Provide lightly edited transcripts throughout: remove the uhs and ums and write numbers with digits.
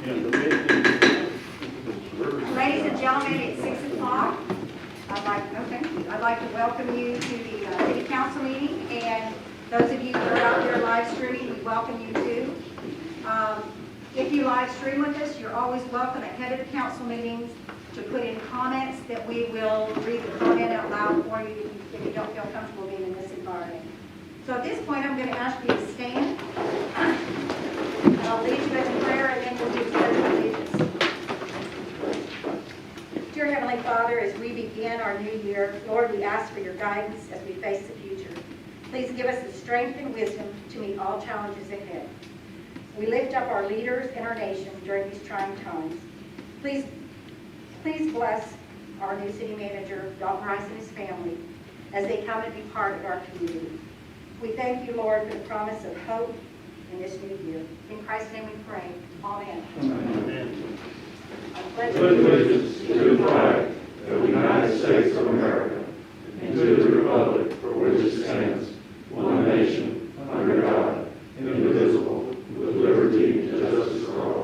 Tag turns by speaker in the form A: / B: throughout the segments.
A: Ladies and gentlemen, it's 6 o'clock. I'd like to welcome you to the City Council meeting, and those of you that are out there live streaming, we welcome you too. If you live stream with us, you're always welcome ahead of the council meetings to put in comments that we will read the comment out loud for you if you don't feel comfortable being in this environment. So at this point, I'm going to ask you to stand. I'll lead you in prayer, and then we'll do the pledge of allegiance. Dear Heavenly Father, as we begin our new year, Lord, we ask for your guidance as we face the future. Please give us the strength and wisdom to meet all challenges ahead. We lift up our leaders and our nation during these trying times. Please bless our new city manager, Dalton Rice, and his family as they come and be part of our community. We thank you, Lord, for the promise of hope in this new year. In Christ's name we pray. Amen.
B: Amen.
A: I pledge
B: Allegiance to the flag of the United States of America and to the republic for which it stands, one nation, under God, indivisible, with liberty and justice for all.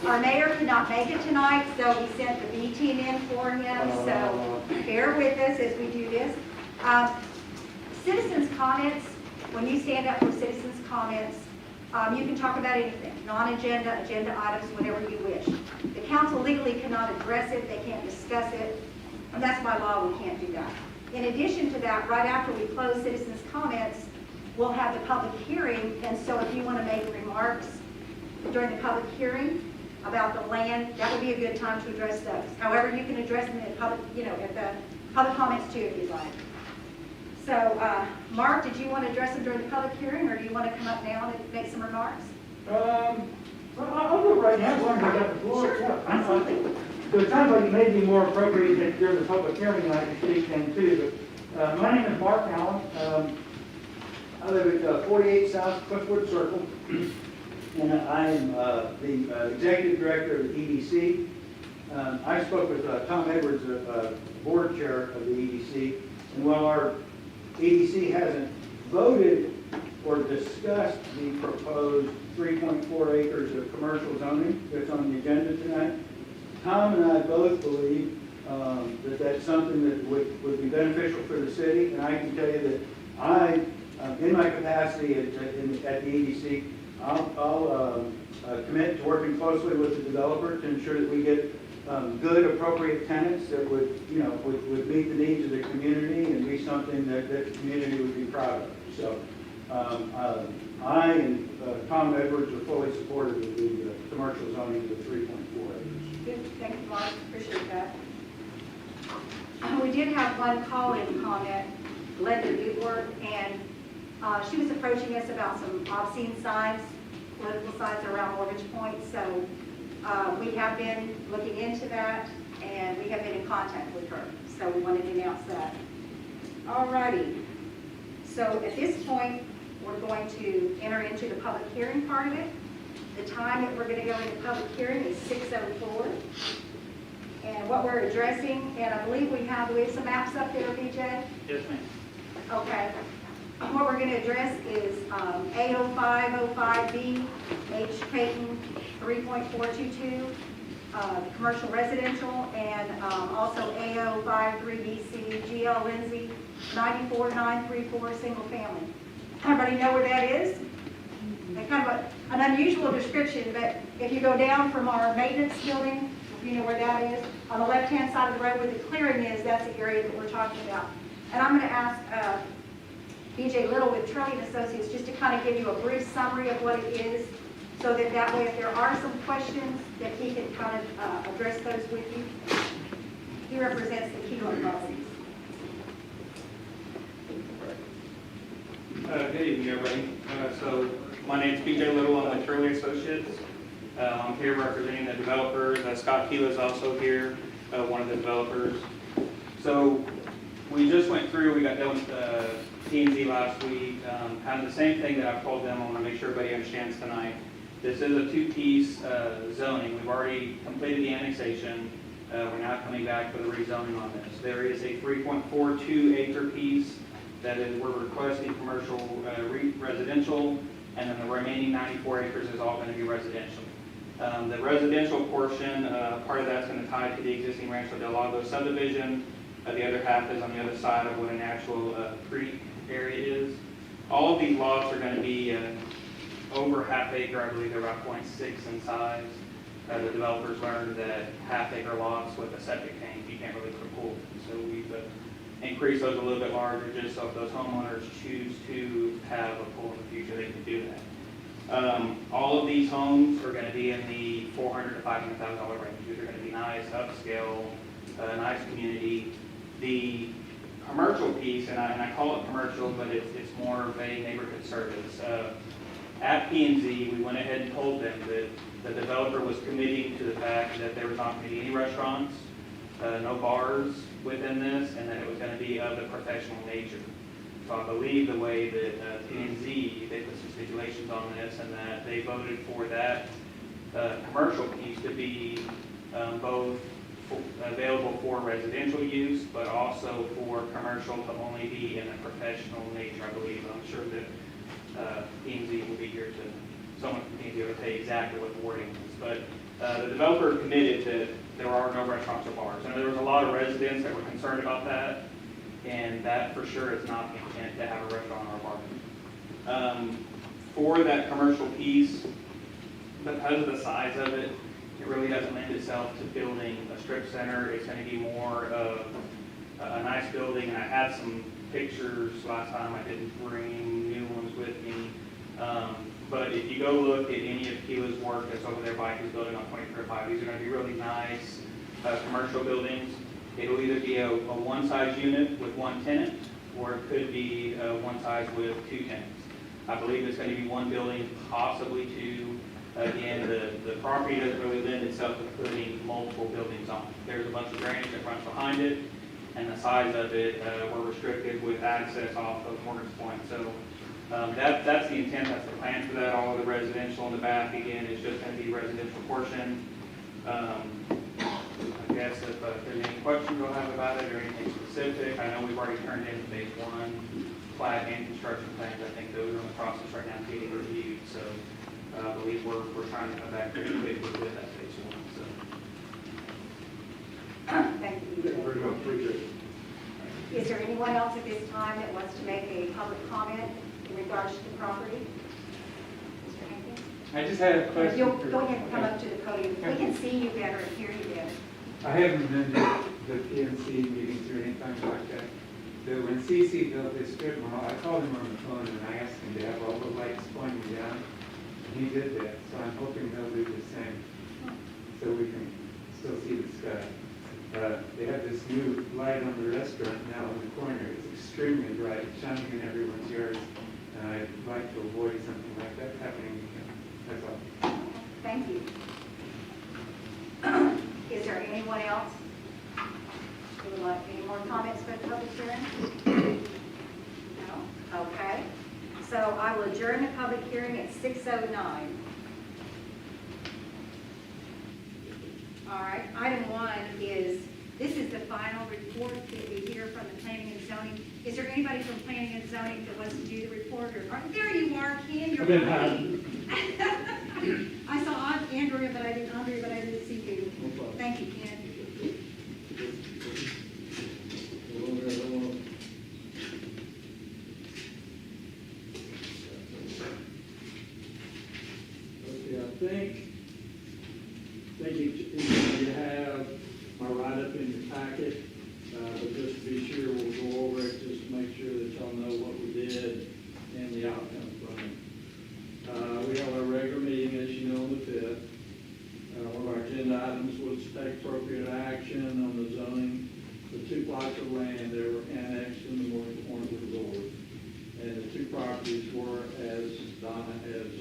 A: Our mayor could not make it tonight, so we sent the B team in for him, so bear with us as we do this. Citizens' comments, when you stand up for citizens' comments, you can talk about anything, non-agenda, agenda items, whatever you wish. The council legally cannot address it, they can't discuss it, and that's by law, we can't do that. In addition to that, right after we close citizens' comments, we'll have the public hearing, and so if you want to make remarks during the public hearing about the land, that would be a good time to address those. However, you can address them in public, at the public comments too, if you'd like. So, Mark, did you want to address them during the public hearing, or do you want to come up now and make some remarks?
C: Well, I'll do it right now, as long as I got the floor.
A: Sure,
C: Yeah.
A: absolutely.
C: So it sounds like it may be more appropriate that during the public hearing I can speak then too. But my name is Mark Allen. I live at 48 South Cliffwood Circle, and I am the executive director of the EDC. I spoke with Tom Edwards, board chair of the EDC, and while our EDC hasn't voted or discussed the proposed 3.4 acres of commercial zoning that's on the agenda tonight, Tom and I both believe that that's something that would be beneficial for the city, and I can tell you that I, in my capacity at the EDC, I'll commit to working closely with the developer to ensure that we get good, appropriate tenants that would meet the needs of the community and be something that the community would be proud of. So I and Tom Edwards are fully supportive of the commercial zoning of the 3.4 acres.
A: Good, thank you, Mark, appreciate that. We did have one call-in comment, Glenda Newport, and she was approaching us about some obscene signs, political signs around Mortgage Point, so we have been looking into that, and we have been in contact with her, so we wanted to announce that. All righty, so at this point, we're going to enter into the public hearing part of it. The time that we're going to go into public hearing is 6:04. And what we're addressing, and I believe we have some maps up there, BJ?
D: Yes, ma'am.
A: Okay. What we're going to address is A0505B, H. Payton 3.422, commercial residential, and also A053BC, GL Lindsay 94934, single family. Everybody know where that is? And kind of an unusual description, but if you go down from our maintenance building, if you know where that is, on the left-hand side of the road where the clearing is, that's the area that we're talking about. And I'm going to ask BJ Little with Trillian Associates just to kind of give you a brief summary of what it is, so that way if there are some questions, that he can kind of address those with you. He represents the Keeler properties.
D: Good evening, everybody. So my name's BJ Little. I'm with Trillian Associates. I'm here representing the developers. Scott Keela is also here, one of the developers. So we just went through, we got done with P&Z last week. Kind of the same thing that I've told them. I want to make sure everybody understands tonight. This is a two-piece zoning. We've already completed the annexation. We're now coming back for the rezoning on this. There is a 3.42 acre piece that is, we're requesting commercial residential, and then the remaining 94 acres is all going to be residential. The residential portion, part of that's going to tie to the existing Rancho Del Lago subdivision. The other half is on the other side of what an actual creek area is. All of these lots are going to be over half acre. I believe they're about 0.6 in size. The developers learned that half acre lots with a septic tank, you can't really put a pool. So we've increased those a little bit larger just so if those homeowners choose to have a pool in the future, they can do that. All of these homes are going to be in the $400,000 to $500,000 range. These are going to be nice, upscale, nice community. The commercial piece, and I call it commercial, but it's more of a neighborhood service. At P&Z, we went ahead and told them that the developer was committing to the fact that there was not going to be any restaurants, no bars within this, and that it was going to be of the professional nature. So I believe the way that P&Z, they put some stipulations on this, and that they voted for that commercial piece to be both available for residential use, but also for commercial to only be in a professional nature, I believe. I'm sure that P&Z will be here to, someone from P&Z will tell you exactly what the wording is. But the developer committed that there are no restaurants or bars. And there was a lot of residents that were concerned about that, and that for sure is not the intent to have a restaurant or a bar. For that commercial piece, because of the size of it, it really doesn't lend itself to building a strip center. It's going to be more of a nice building, and I had some pictures last time. I didn't bring new ones with me. But if you go look at any of Keela's work that's over there by his building on 2305, these are going to be really nice commercial buildings. It'll either be a one-size unit with one tenant, or it could be one size with two tenants. I believe it's going to be one building, possibly two. Again, the property doesn't really lend itself to putting multiple buildings on. There's a bunch of drainage that runs behind it, and the size of it, we're restricted with access off of Morgan's Point. So that's the intent, that's the plan for that. All of the residential in the back, again, is just going to be residential portion. I guess if there's any questions you'll have about it or anything specific, I know we've already turned in phase one plat and construction plans. I think those are in the process right now getting reviewed. So I believe we're trying to come back pretty quickly with that phase one. So.
A: Thank you.
B: Very much appreciated.
A: Is there anyone else at this time that wants to make a public comment in regards to the property? Mr. Hankins?
C: I just had a question.
A: You'll go ahead and come up to the podium. We can see you better and hear you better.
E: I haven't been to the PNC meetings or anything like that. But when CC built this strip mall, I called him on the phone and I asked him to have all the lights pointing down. And he did that, so I'm hoping they'll do the same, so we can still see the sky. They have this new light on the restaurant now in the corner. It's extremely bright, shining in everyone's yards. And I'd like to avoid something like that happening again. That's all.
A: Thank you. Is there anyone else who would like any more comments for the public hearing? No? Okay. So I will adjourn the public hearing at 6:09. All right, item 1 is, this is the final report that we hear from the planning and zoning. Is there anybody from planning and zoning that wants to do the report? Or there you are, Ken, you're waiting. I saw Andrea, but I didn't see you. Thank you, Ken.
F: Okay, I think each of you have my write-up in your packet, but just to be sure, we'll go over it, just to make sure that y'all know what we did and the outcome from it. We have our regular meeting, as you know, on the 5th. One of our agenda items was to take appropriate action on the zoning, the 2 plots of land that were annexed in the Morgan Point Resort. And the 2 properties were, as Donna has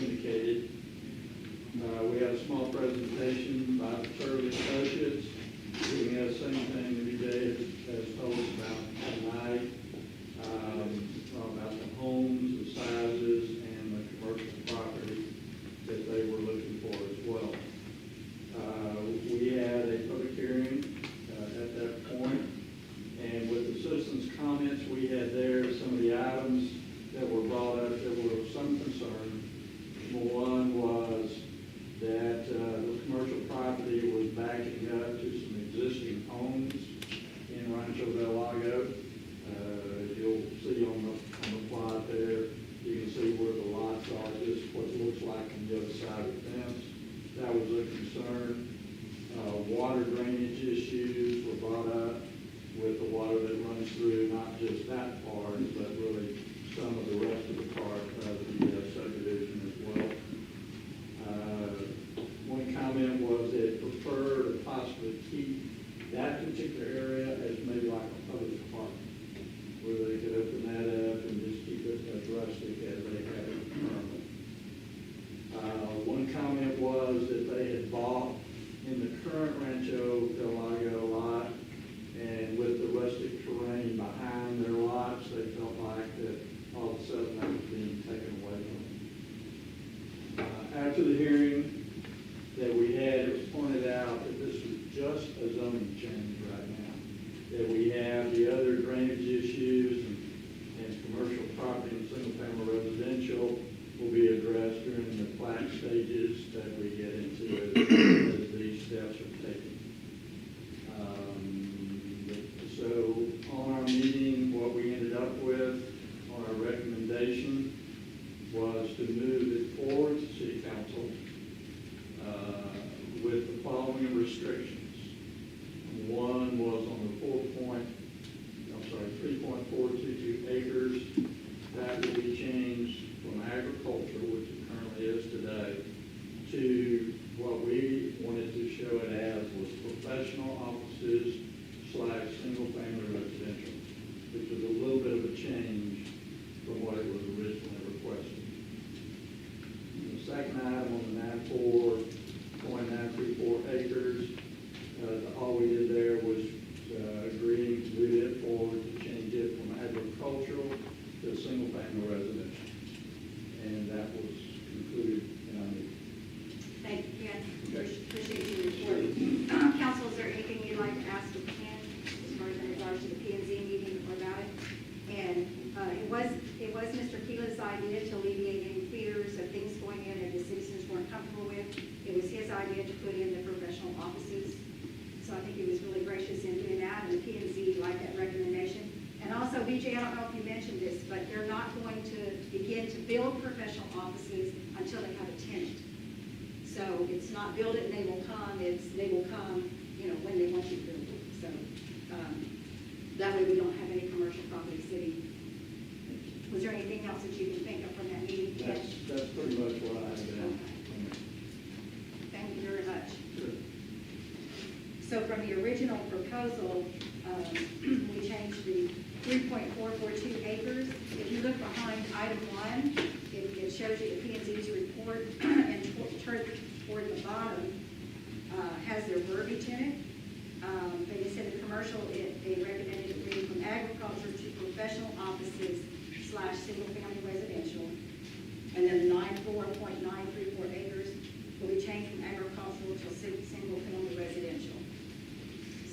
F: indicated. We had a small presentation by the Turley Associates, giving us the same thing that he did as told us about tonight, about the homes, the sizes, and the commercial property that Rancho Del Lago lot, and with the rustic terrain behind their lots, they felt like that all of a sudden that was being taken away from them. After the hearing that we had, it was pointed out that this was just a zoning change right now, that we have the other drainage issues and commercial property and single-family residential will be addressed during the plat stages that we get into as these steps are taken. So on our meeting, what we ended up with on our recommendation was to move it forward to City Council with the following restrictions. One was on the 3.422 acres. That will be changed from agriculture, which it currently is today, to what we wanted to show it as was professional offices / single-family residential, which was a little bit of a change from what it was originally requested. And the second item on the 94.934 acres, all we did there was agreeing to move it forward to change it from agricultural to single-family residential. And that was concluded in our meeting.
A: Thank you, Ken. Appreciate your report. Council, is there anything you'd like to ask of Ken as far as in regards to the P and Z meeting about it? And it was Mr. Keela's idea to alleviate any fears of things going in that the citizens weren't comfortable with. It was his idea to put in the professional offices. So I think he was really gracious in doing that, and the P and Z liked that recommendation. And also, BJ, I don't know if you mentioned this, but they're not going to begin to build professional offices until they have a tenant. So it's not build it and they will come, they will come, when they want you to build it. So that way we don't have any commercial property sitting. Was there anything else that you can think of from that meeting?
F: That's pretty much what I had.
A: Okay. Thank you very much. So from the original proposal, we changed the 3.442 acres. If you look behind item 1, it shows you the P and Z's report, and toward the bottom has their verbiage in it. They said the commercial, they recommended it moving from agriculture to professional offices / single-family residential. And then 94.934 acres will be changed from agricultural to single-family residential.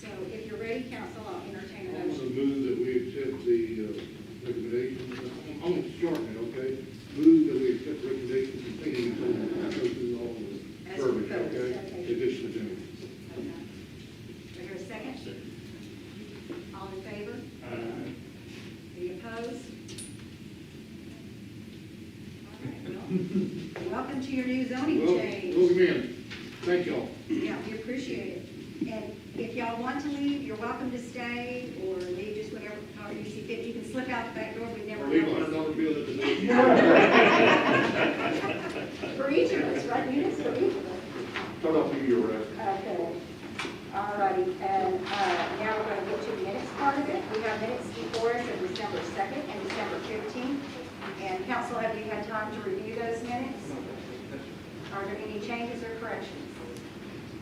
A: So if you're ready, council, I'll entertain a
G: I want to
A: motion.
G: move that we accept the recommendations. I'm going to shorten it, okay? Move that we accept recommendations containing go through all the
A: As
G: verbiage,
A: proposed,
G: okay?
A: okay.
G: Additional agenda.
A: Okay. Do I hear a second? All in favor? Any opposed? All right, well, welcome to your new zoning change.
G: Welcome in. Thank y'all.
A: Yeah, we appreciate it. And if y'all want to leave, you're welcome to stay or leave just whenever, however you see fit. You can slip out the back door, we never.
G: Or leave
A: noticed.
G: $100 bill at the door.
A: For each of us, right, Eunice, for each of us.
G: Start off with your rest.
A: Okay, all righty, and now we're going to get to the minutes part of it. We have minutes before us of December 2nd and December 15th. And council, have you had time to review those minutes? Are there any changes or corrections?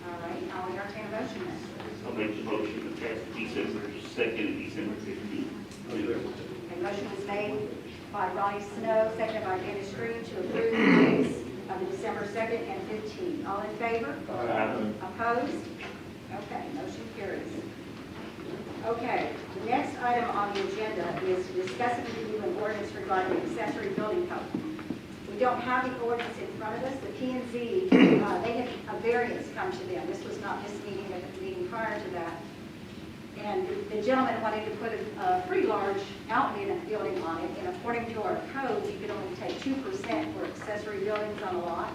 A: All right, I'll entertain a motion then.
B: I'll make the motion to pass December 2nd and December 15th.
A: A motion was made by Ronnie Snow, seconded by Dennis Green to approve the minutes of the December 2nd and 15th. All in favor? Opposed? Okay, motion carries. Okay, the next item on the agenda is to discuss and review an ordinance regarding the accessory building code. We don't have the ordinance in front of us. The P and Z, they had a variance come to them. This was not this meeting, but the meeting prior to that. And the gentleman wanted to put a pretty large outlet building on it, and according to our code, you could only take 2% for accessory buildings on a lot.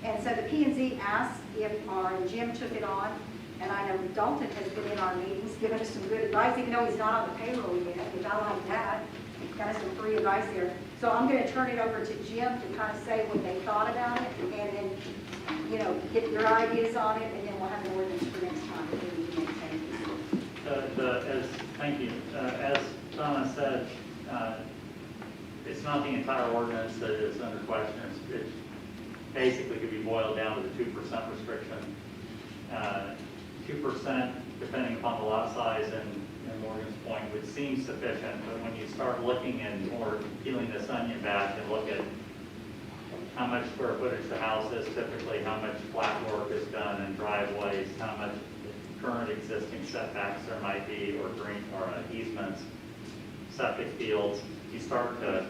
A: And so the P and Z asked if our Jim took it on, and I know Dalton has been in our meetings, giving us some good advice, even though he's not on the payroll yet, but I like that. Got us some free advice there. So I'm going to turn it over to Jim to kind of say what they thought about it, and then, get your ideas on it, and then we'll have an ordinance for next time if we need to make changes.
H: Thank you. As Donna said, it's not the entire ordinance that is under question. It basically could be boiled down to the 2% restriction. 2% 2%, depending upon the lot size and Morgan's point, would seem sufficient, but when you start looking and more peeling this onion back and look at how much square footage the house is typically, how much flat work is done in driveways, how much current existing setbacks there might be, or easements, septic fields, you start to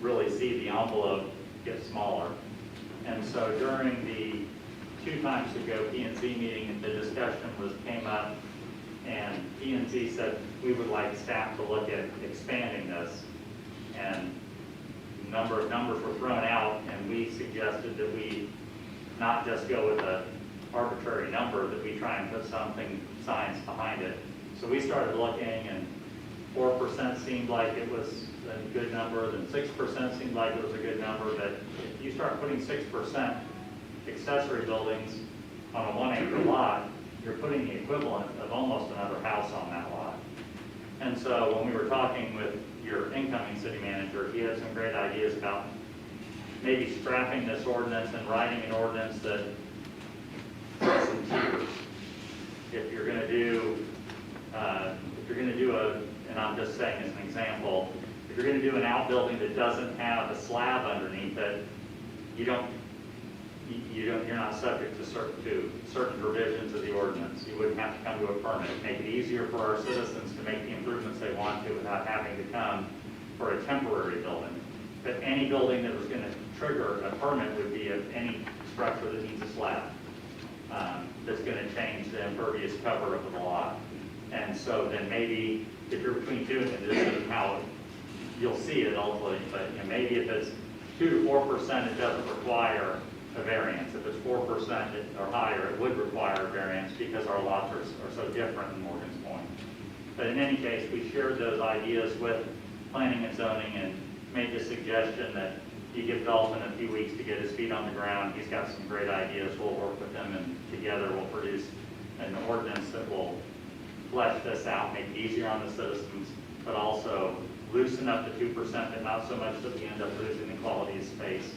H: really see the envelope get smaller. And so during the 2 times ago P&Z meeting, the discussion came up, and P&Z said we would like staff to look at expanding this. And a number of numbers were thrown out, and we suggested that we not just go with an arbitrary number, that we try and put something, science behind it. So we started looking, and 4% seemed like it was a good number, then 6% seemed like it was a good number, but if you start putting 6% accessory buildings on a 1 acre lot, you're putting the equivalent of almost another house on that lot. And so when we were talking with your incoming city manager, he had some great ideas about maybe scrapping this ordinance and writing an ordinance that has some tiers. If you're going to do, and I'm just saying as an example, if you're going to do an outbuilding that doesn't have a slab underneath it, you're not subject to certain provisions of the ordinance. You wouldn't have to come to a permit. Make it easier for our citizens to make the improvements they want to without having to come for a temporary building. But any building that was going to trigger a permit would be of any structure that needs a slab. That's going to change the impervious cover of the lot. And so then maybe if you're between 2, and this is how you'll see it ultimately, but maybe if it's 2 to 4%, it doesn't require a variance. If it's 4% or higher, it would require a variance because our lots are so different in Morgan's Point. But in any case, we shared those ideas with planning and zoning and made the suggestion that you give Dalton a few weeks to get his feet on the ground. He's got some great ideas. We'll work with him, and together we'll produce an ordinance that will flesh this out, make it easier on the citizens, but also loosen up the 2%, but not so much that we end up losing the quality of space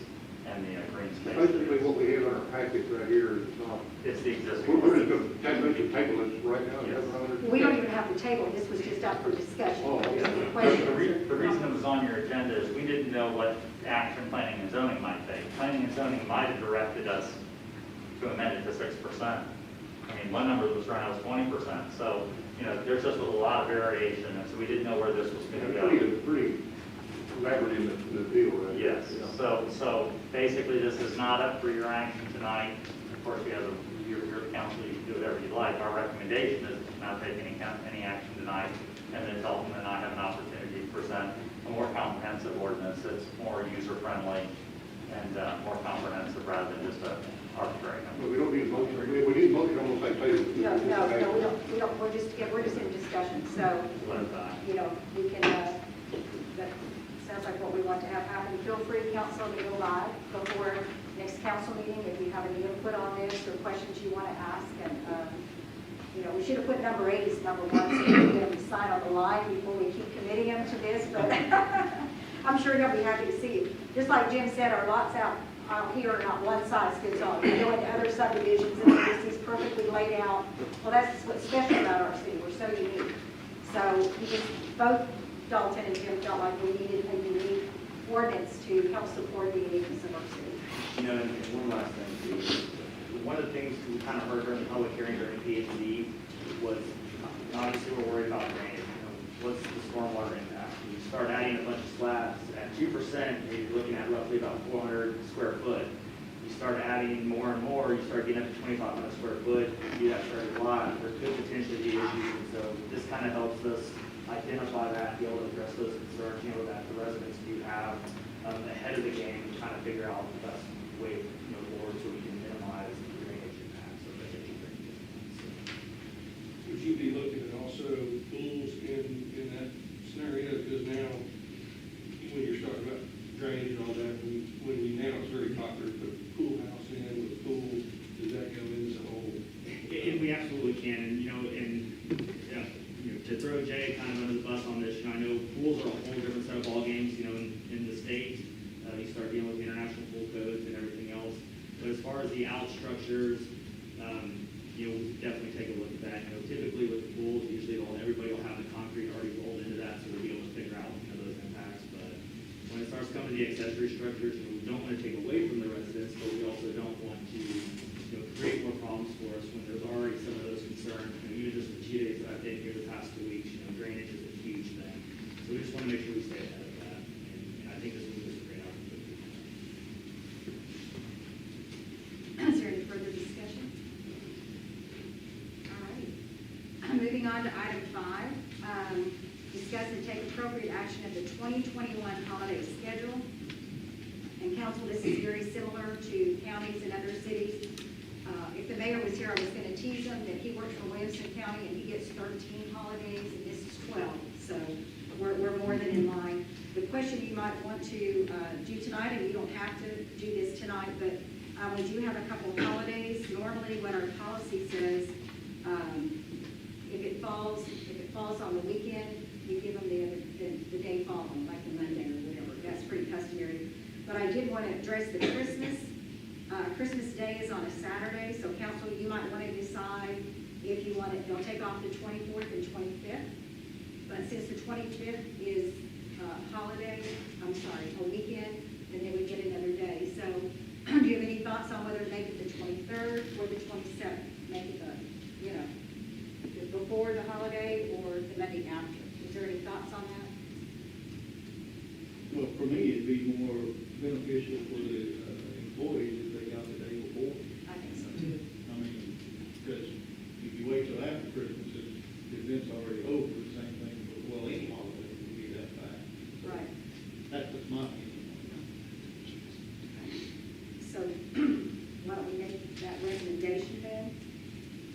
H: and the green space.
G: Basically, what we have in our package right here is not,
H: It's the existing.
G: we're just going to table this right now.
H: Yes.
A: We don't even have to table, this was just up for discussion.
G: Oh,
A: There's any
H: The
A: questions.
H: the reason it was on your agenda is we didn't know what action planning and zoning might take. Planning and zoning might have directed us to amend it to 6%. I mean, one number that was thrown out was 20%. So, there's just a lot of variation, and so we didn't know where this was going to go.
G: Pretty elaborate in the deal, right?
H: Yes,
G: Yeah.
H: so basically this is not up for your action tonight. Of course, you have your council, you can do whatever you like. Our recommendation is to not take any action tonight, and then Dalton and I have an opportunity to present a more comprehensive ordinance that's more user-friendly and more comprehensive rather than just a arbitrary number.
G: But we don't need a motion, we need a motion on the same table.
A: No, we don't, we're just in discussion, so, we can, that sounds like what we want to have happen. Feel free, council, to go live before next council meeting if you have any input on this or questions you want to ask. And, we should have put number 8 as number 1 so we can get them to sign on the line before we keep committing them to this, but I'm sure they'll be happy to see it. Just like Jim said, our lots out here are not one size fits all. You go into other subdivisions and it's just perfectly laid out. Well, that's what's special about our city. We're so unique. So both Dalton and Jim felt like we needed a unique ordinance to help support the uniqueness of our city.
I: And one last thing, too. One of the things we kind of heard during the public hearing during P&Z was, obviously we're worried about drainage. What's the stormwater impact? You start adding a bunch of slabs at 2%, you're looking at roughly about 400 square foot. You start adding more and more, you start getting up to 2,500 square foot, you do that for every lot, there could potentially be issues. And so this kind of helps us identify that, be able to address those concerns, that the residents do have ahead of the game to kind of figure out the best way forward so we can minimize the drainage impacts of the drainage.
J: Would you be looking at also pools in that scenario? Because now, when you're talking about drainage and all that, now it's very popular to put a pool house in with a pool. Does that go in as a whole?
I: We absolutely can, to throw Jay kind of under the bus on this, I know pools are a whole different set of ballgames, in the States. You start dealing with international pool codes and everything else. But as far as the out structures, we'll definitely take a look at that. directors, and we don't want to take away from the residents, but we also don't want to, create more problems for us when there's already some of those concerns. Even just the 2 days that I've been here the past 2 weeks, drainage is a huge thing. So we just want to make sure we stay ahead of that, and I think this will be a great opportunity.
A: Is there any further discussion? All right. Moving on to item 5, discuss and take appropriate action of the 2021 holiday schedule. And council, this is very similar to counties and other cities. If the mayor was here, I was going to tease him that he works for Williamson County and he gets 13 holidays and this is 12. So we're more than in line. The question you might want to do tonight, and you don't have to do this tonight, but we do have a couple of holidays. Normally what our policy says, if it falls on the weekend, you give them the day following, like the Monday or whatever. That's pretty customary. But I did want to address the Christmas. Christmas Day is on a Saturday, so council, you might want to decide if you want it, they'll take off the 24th and 25th. But since the 25th is holiday, a weekend, then they would get another day. So do you have any thoughts on whether to make it the 23rd or the 27th? Make it before the holiday or the Monday after? Is there any thoughts on that?
F: Well, for me, it'd be more beneficial for the employees if they got the day before.
A: I think so too.
F: I mean, because if you wait till after Christmas, the event's already over, the same thing, well, any holiday would be that fast.
A: Right.
F: That's my opinion.
A: So why don't we make that recommendation then?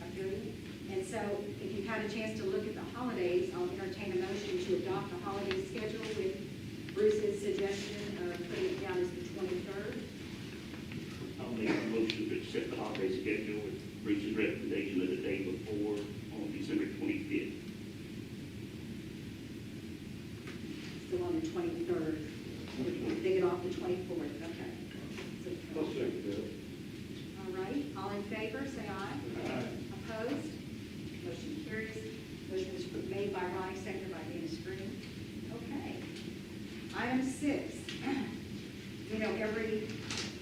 A: I feel you. And so if you've had a chance to look at the holidays, I'll entertain a motion to adopt the holiday schedule with Bruce's suggestion of putting it down as the 23rd.
B: I'll make a motion to accept the holiday schedule with Bruce's recommendation of the day before on December 25th.
A: Still on the 23rd. They get off the 24th, okay. So,
G: I'll second that.
A: all right, all in favor, say aye. Opposed? Motion carries. Motion was made by Ronnie, seconded by Dennis Green. Okay. Item 6.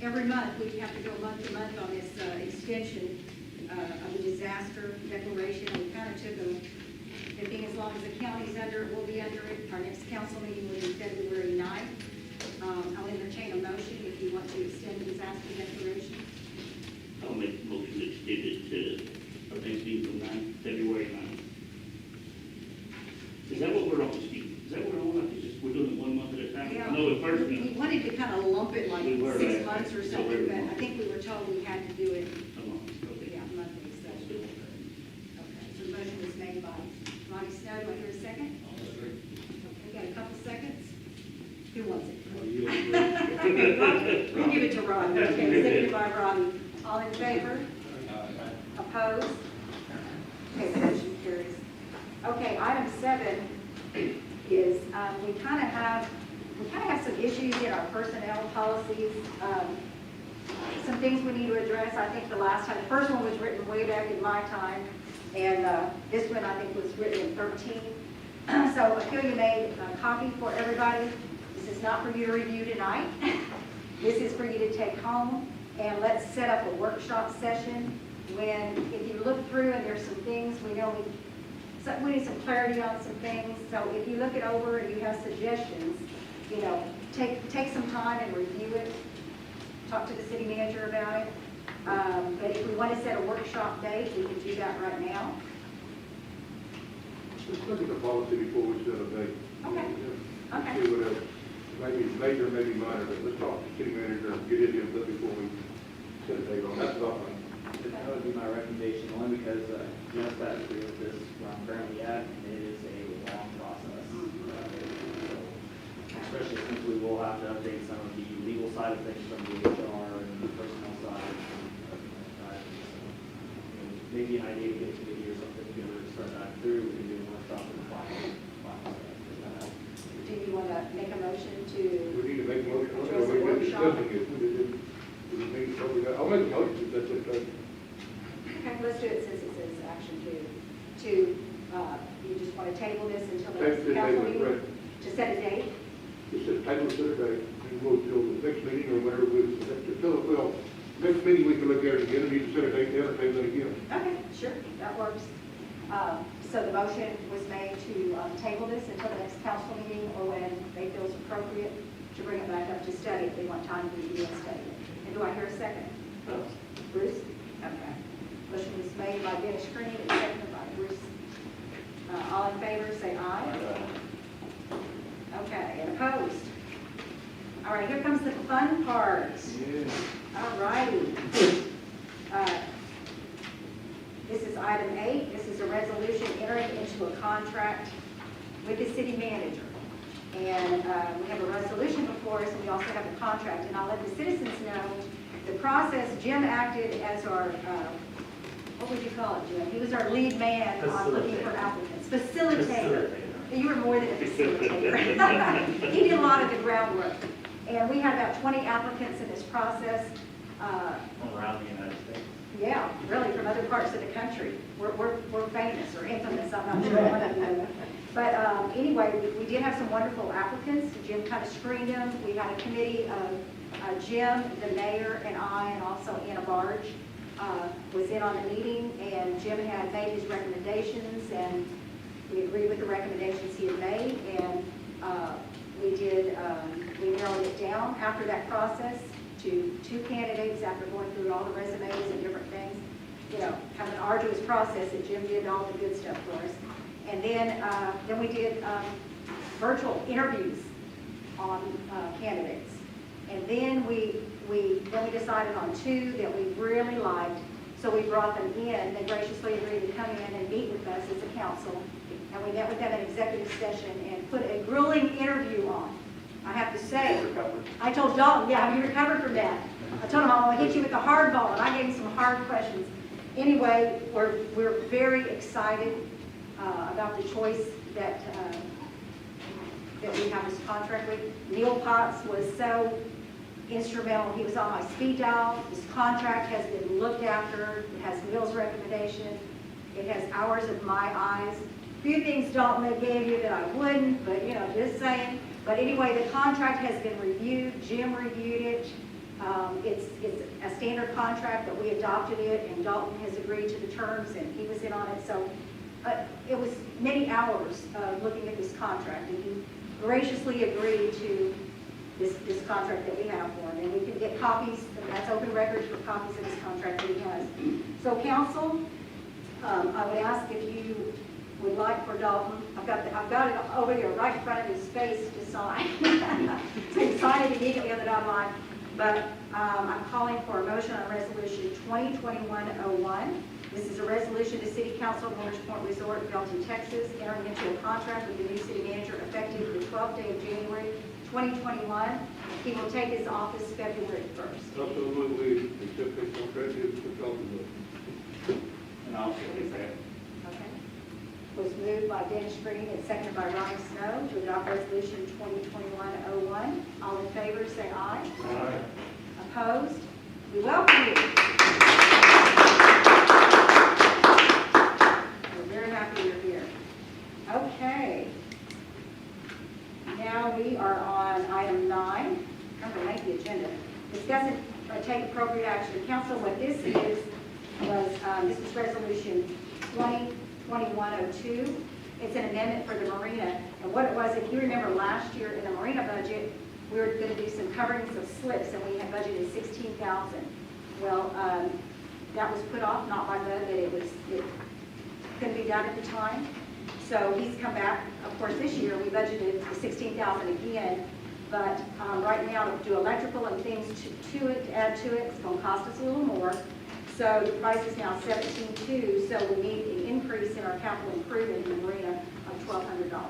A: Every month, we have to go month to month on this extension of the disaster declaration. We kind of took the thing, as long as the county's under it, we'll be under it. Our next council meeting will be February 9th. I'll entertain a motion if you want to extend the disaster declaration.
B: I'll make a motion to extend it to our next meeting from February 9th. Is that what we're on, Steve? Is that what we're on? It's just, we're doing it 1 month at a time?
A: Yeah.
B: I know at first,
A: We wanted to kind of lump it like
B: We were,
A: 6
B: right.
A: months or
B: So
A: something,
B: every
A: but I
B: month.
A: think we were told we had to do it,
B: come on, okay.
A: yeah, monthly, so. Okay, so the motion was made by Ronnie Snow. Do I hear a second? Okay, we got a couple seconds. Who wants it? Okay, Robbie, we'll give it to Robbie. Okay, seconded by Robbie. All in favor? Opposed? Okay, the motion carries. Okay, item 7 is, we kind of have some issues in our personnel policies. Some things we need to address. I think the last time, the first one was written way back in my time, and this one I think was written in 13. So Ophelia made a copy for everybody. This is not for you to review tonight. This is for you to take home, and let's set up a workshop session when, if you look through and there's some things we know we need some clarity on some things. So if you look it over and you have suggestions, take some time and review it. Talk to the city manager about it. But if we want to set a workshop date, we can do that right now.
G: Let's look at the policy before we set a date.
A: Okay. Okay.
G: See what else, maybe major, maybe minor, but let's talk to the city manager and get his input before we set a date on that. That's all right.
I: That would be my recommendation, only because just that with this where I'm currently at, it is a long process. Especially since we will have to update some of the legal side of things from the HR and the personnel side. Maybe an idea to get a committee or something together to start that through, we can do a workshop in the final stuff.
A: Do you want to make a motion to?
G: We need to make a motion.
A: Address the
G: We've been
A: workshop.
G: discussing it. I'll make a motion, that's it.
A: Okay, let's do it since it says action you just want to table this until the
G: Table,
A: next council
G: right.
A: meeting to set a date?
G: It's just table, set a date, and we'll deal with next meeting or whatever, well, next meeting we can look at it again, and you can set a date down and table it again.
A: Okay, sure, that works. So the motion was made to table this until the next council meeting or when they feel it's appropriate to bring it back up to study if they want time to review and study it. And do I hear a second? Bruce? Okay. Motion was made by Dennis Green and seconded by Bruce. All in favor, say aye. Okay, and opposed? All right, here comes the fun part. All righty. This is item 8. This is a resolution entering into a contract with the city manager. And we have a resolution before us, and we also have a contract. And I'll let the citizens know the process. Jim acted as our, what would you call it, Jim? He was our lead man on looking for applicants. Facilitator. You were more than a facilitator. He did a lot of the groundwork. And we had about 20 applicants in this process.
H: Around the United States.
A: Yeah, really, from other parts of the country. We're famous or infamous, I'm not sure one of them. But anyway, we did have some wonderful applicants. Jim kind of screened them. We had a committee of Jim, the mayor, and I, and also Anna Barge was in on the meeting. And Jim had made his recommendations, and we agreed with the recommendations he had made. And we narrowed it down after that process to 2 candidates after going through all the resumes and different things. You know, kind of an arduous process, and Jim did all the good stuff for us. And then we did virtual interviews on candidates. And then we decided on 2 that we really liked, so we brought them in. They graciously agreed to come in and meet with us as a council. And we met with them in executive session and put a grueling interview on. I have to say, I told Dalton, yeah, have you recovered from that? I told him I'm going to hit you with the hard ball, and I gave him some hard questions. Anyway, we're very excited about the choice that we have this contract with. Neil Potts was so instrumental. He was on my speed dial. This contract has been looked after. It has Neil's recommendation. It has hours of my eyes. A few things Dalton gave you that I wouldn't, but you know, just saying. But anyway, the contract has been reviewed. Jim reviewed it. It's a standard contract, but we adopted it, and Dalton has agreed to the terms, and he was in on it. So it was many hours looking at this contract, and he graciously agreed to this contract that we have for him. And we can get copies, and that's open records for copies of this contract that he has. So council, I would ask if you would like for Dalton, I've got it over here right in front of his face to sign. So he signed it immediately on the dotted line. But I'm calling for a motion on resolution 2021-01. This is a resolution to City Council of Morris Point Resort, Belton, Texas, entering into a contract with the new city manager effective the 12th day of January 2021. He will take his office February 1st.
G: Also, move we accept this contract as consulted.
D: And I'll say that.
A: Okay. Was moved by Dennis Green and seconded by Ryan Snow to adopt resolution 2021-01. All in favor, say aye.
B: Aye.
A: Opposed? We welcome you. We're very happy you're here. Okay. Now we are on item 9. I'm going to make the agenda. Discuss and take appropriate action. Council, what this is this is resolution 2021-02. It's an amendment for the marina. And what it was, if you remember last year in the marina budget, we were going to do some coverings of slips, and we had budgeted $16,000. Well, that was put off, not by Bud, but it couldn't be done at the time. So he's come back. Of course, this year we budgeted the $16,000 again, but right now to do electrical and things to add to it, it's going to cost us a little more. So the price is now $17,200, so we need an increase in our capital improvement in the marina of $1,200.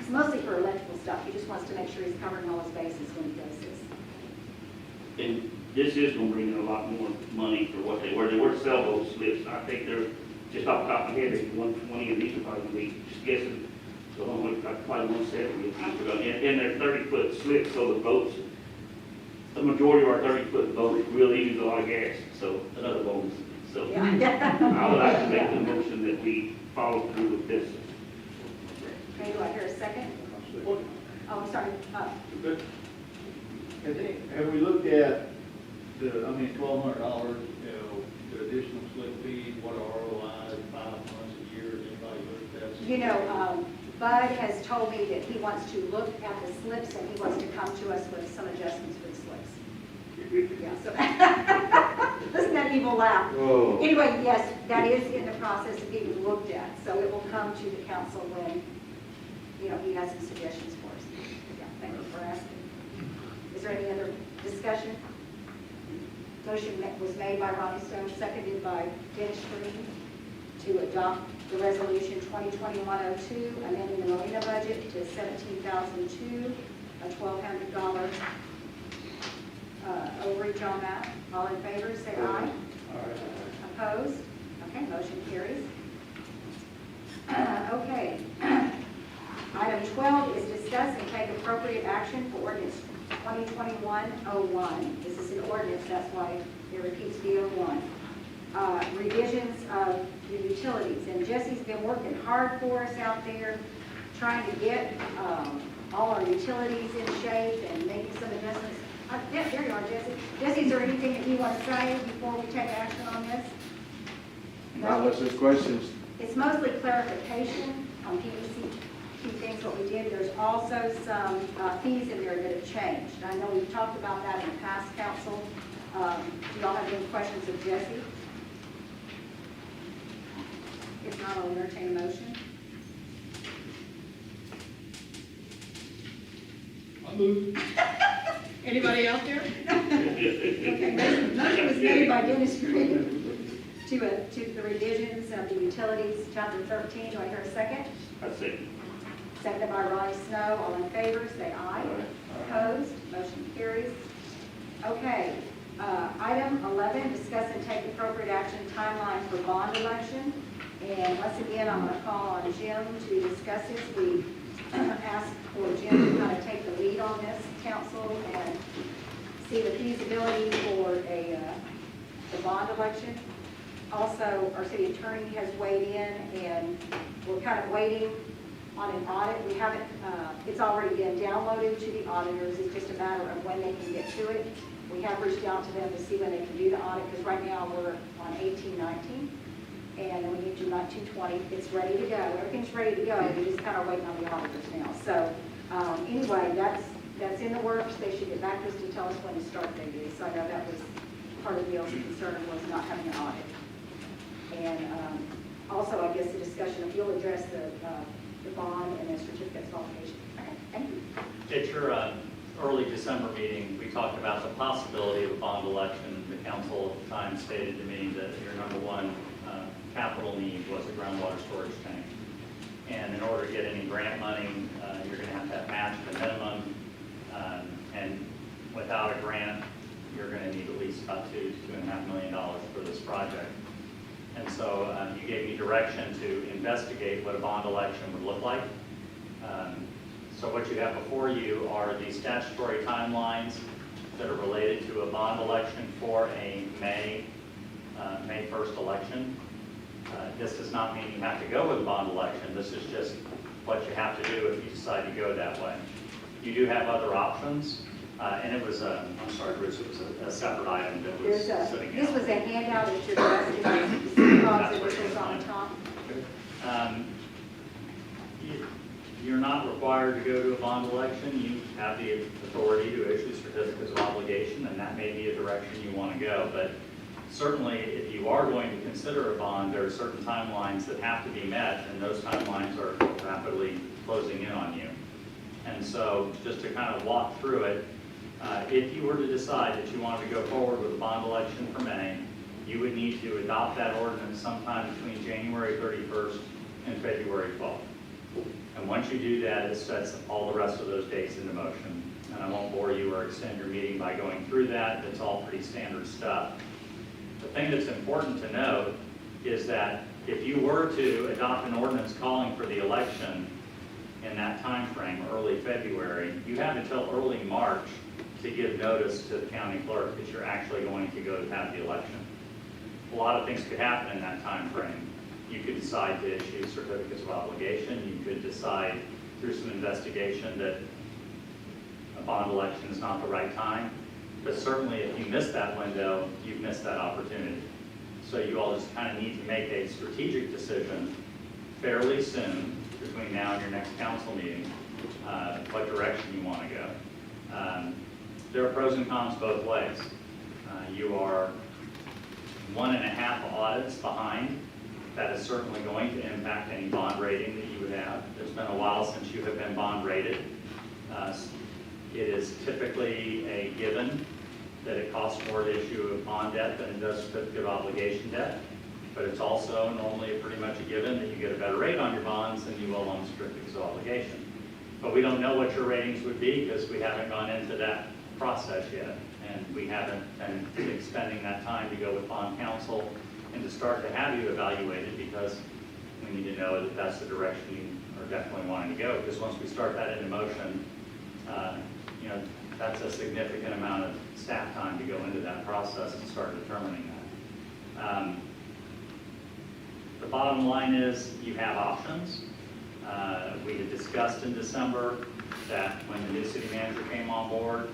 A: It's mostly for electrical stuff. He just wants to make sure he's covering all his bases when he does this.
K: And this is gonna bring in a lot more money for what they were. They were to sell those slips. I think they're, just off the top of my head, they're 120, and these are probably gonna be, just guessing, so probably 170. And they're 30-foot slips, so the boats, the majority of our 30-foot boats really use a lot of gas, so another bonus. So
A: Yeah.
K: I would like to make the motion that we follow through with this.
A: Okay, do I hear a second? Oh, I'm sorry.
L: Have we looked at the, I mean, $1,200, the additional slip fee, what our ROI is, 5 months, a year, has anybody looked at that?
A: You know, Bud has told me that he wants to look at the slips and he wants to come to us with some adjustments for the slips. Yeah, so, listen to that evil laugh.
B: Oh.
A: Anyway, yes, that is in the process of being looked at, so it will come to the council when, you know, he has some suggestions for us. Yeah, thank you for asking. Is there any other discussion? Motion was made by Ronnie Stone, seconded by Dennis Green to adopt the resolution 2021-02, amending the marina budget to $17,002, a $1,200 overreach on that. All in favor, say aye. Opposed? Okay, motion carries. Okay. Item 12 is discuss and take appropriate action for ordinance 2021-01. This is an ordinance, that's why it repeats the 01. Revisions of the utilities, and Jesse's been working hard for us out there, trying to get all our utilities in shape and making some adjustments. Yeah, there you are, Jesse. Jesse, is there anything that you want to say before we take action on this?
B: Not unless there's questions.
A: It's mostly clarification on PVC, key things what we did. There's also some fees in there that have changed. I know we've talked about that in the past, council. Do y'all have any questions of Jesse? If not, I'll entertain a motion.
J: I'll move.
A: Anybody out there? Okay, motion was made by Dennis Green to the revisions of the utilities, chapter 13. Do I hear a second?
K: That's it.
A: Seconded by Ronnie Snow. All in favor, say aye. Opposed? Motion carries. Okay. Item 11, discuss and take appropriate action timeline for bond election. And once again, I'm going to call on Jim to discuss this. We asked for Jim to kind of take the lead on this, council, and see the feasibility for the bond election. Also, our city attorney has weighed in, and we're kind of waiting on an audit. We haven't, it's already been downloaded to the auditors. It's just a matter of when they can get to it. We have reached out to them to see when they can do the audit, because right now we're on 1819, and then we need July 220. It's ready to go. Everything's ready to go. We're just kind of waiting on the auditors now. So anyway, that's in the works. They should get back to us to tell us when the start date is. So I know that was part of Bill's concern, was not having an audit. And also, I guess the discussion, if you'll address the bond and the certificates of obligation. Okay, thank you.
H: At your early December meeting, we talked about the possibility of a bond election. The council at the time stated to me that your number one capital need was a groundwater storage tank. And in order to get any grant money, you're going to have match the minimum. And without a grant, you're going to need at least about $2.5 million for this project. And so you gave me direction to investigate what a bond election would look like. So what you have before you are the statutory timelines that are related to a bond election for a May 1st election. This does not mean you have to go with a bond election. This is just what you have to do if you decide to go that way. You do have other options, and it was I'm sorry, Bruce, it was a separate item that was sitting
A: This
H: out.
A: was a handout at your desk. It was on the top.
H: You're not required to go to a bond election. You have the authority to issue certificates of obligation, and that may be a direction you want to go. But certainly, if you are going to consider a bond, there are certain timelines that have to be met, and those timelines are rapidly closing in on you. And so, just to kind of walk through it, if you were to decide that you wanted to go forward with a bond election for May, you would need to adopt that ordinance sometime between January 31st and February 12th. And once you do that, it sets all the rest of those dates into motion. And I won't bore you or extend your meeting by going through that. It's all pretty standard stuff. The thing that's important to note is that if you were to adopt an ordinance calling for the election in that time frame, early February, you have until early March to give notice to the county clerk that you're actually going to go to have the election. A lot of things could happen in that time frame. You could decide to issue certificates of obligation. You could decide through some investigation that a bond election is not the right time. But certainly if you miss that window, you've missed that opportunity. So you all just kind of need to make a strategic decision fairly soon between now and your next council meeting, what direction you want to go. There are pros and cons both ways. You are 1.5 audits behind. That is certainly going to impact any bond rating that you would have. It's been a while since you have been bond rated. It is typically a given that it costs more to issue a bond debt than it does certificate of obligation debt. But it's also normally pretty much a given that you get a better rate on your bonds than you will on certificates of obligation. But we don't know what your ratings would be because we haven't gone into that process yet. And we haven't been expending that time to go with bond counsel and to start to have you evaluated, because we need to know that that's the direction you are definitely wanting to go. Because once we start that into motion, that's a significant amount of staff time to go into that process and start determining that. The bottom line is you have options. We had discussed in December that when the new city manager came on board,